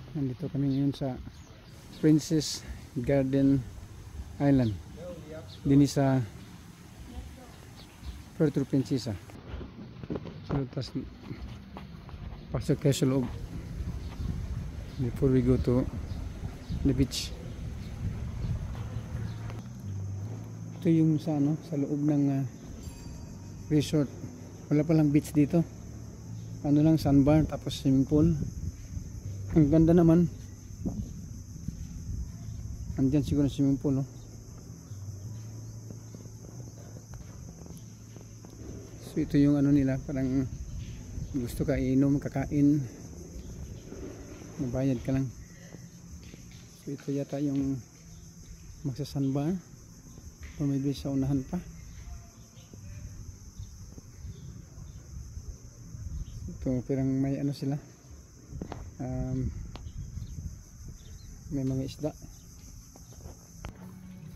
Nandito kami ngayon sa Princess Garden Island. Dini sa Puerto Princesa. So, tas pasok kayo sa loob before we go to the beach. Ito yung sa sa loob ng resort. Wala palang beach dito. Ano lang, sandbar tapos swimming pool. Ang ganda naman. Andyan siguro swimming pool, no? So ito yung ano nila, parang gusto ka inom, kakain, mabayad ka lang. So ito yata yung magsasanbar o maybe sa unahan pa. Ito parang may ano sila, may mga isda.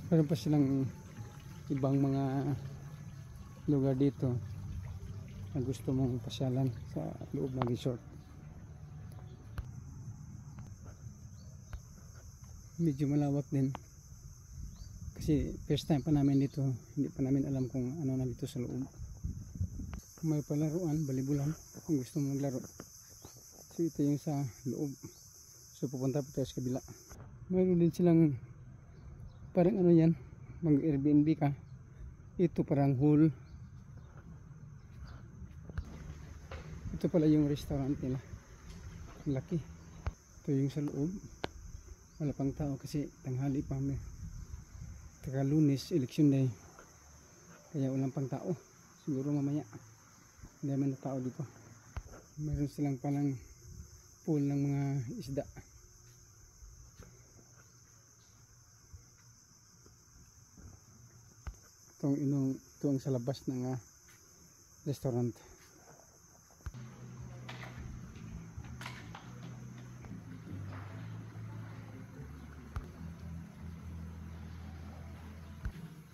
Meron pa silang ibang mga lugar dito na gusto mong pasyalan sa loob ng resort. Medyo malawak din kasi first time pa namin dito, hindi pa namin alam kung ano na dito sa loob. May palaruan, balibulan kung gusto mong maglaro. So ito yung sa loob. So pupunta po tayo sa kabila. Mayroon din silang parang ano yan, mag Airbnb ka. Ito parang hall. Ito pala yung restaurant nila. Laki. Ito yung sa loob. Wala pang tao kasi tanghali pa, may taga Lunes, election day, kaya walang pang tao. Siguro mamaya hindi naman na tao dito. Mayroon silang palang pool ng mga isda. Ito ang sa labas ng restaurant.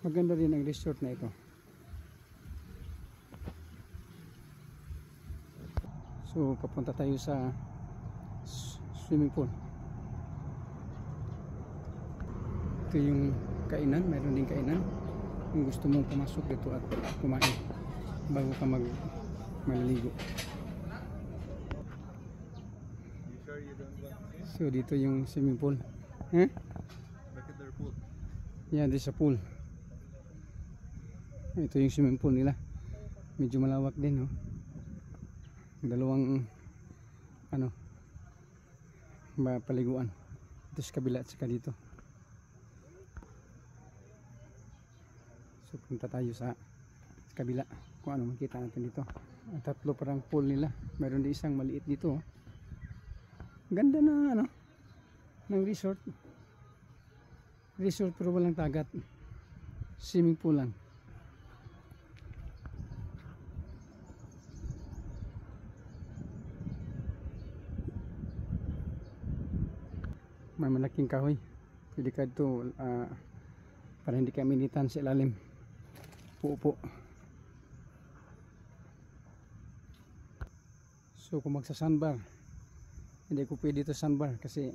Maganda rin ang resort na ito. So papunta tayo sa swimming pool. Ito yung kainan, mayroon din kainan. Kung gusto mong pumasok dito at kumain bago ka maliligo. So dito yung swimming pool. Look at their pool. Yeah, this is a pool. Ito yung swimming pool nila. Medyo malawak din, no? Dalawang paliguan. Ito sa kabila at saka dito. So punta tayo sa kabila kung ano makita natin dito. Tatlo parang pool nila. Mayroon din isang maliit dito. Ganda na ng resort. Resort pero walang tagat. Swimming pool lang. May malaking kahoy. Pwede ka ito para hindi ka minitan sa ilalim. Upo. So kung magsa-sandbar, hindi ko pwede ito sandbar kasi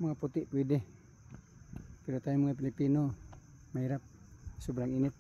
mga puti pwede. Pero tayo mga Pilipino, mahirap. Sobrang init.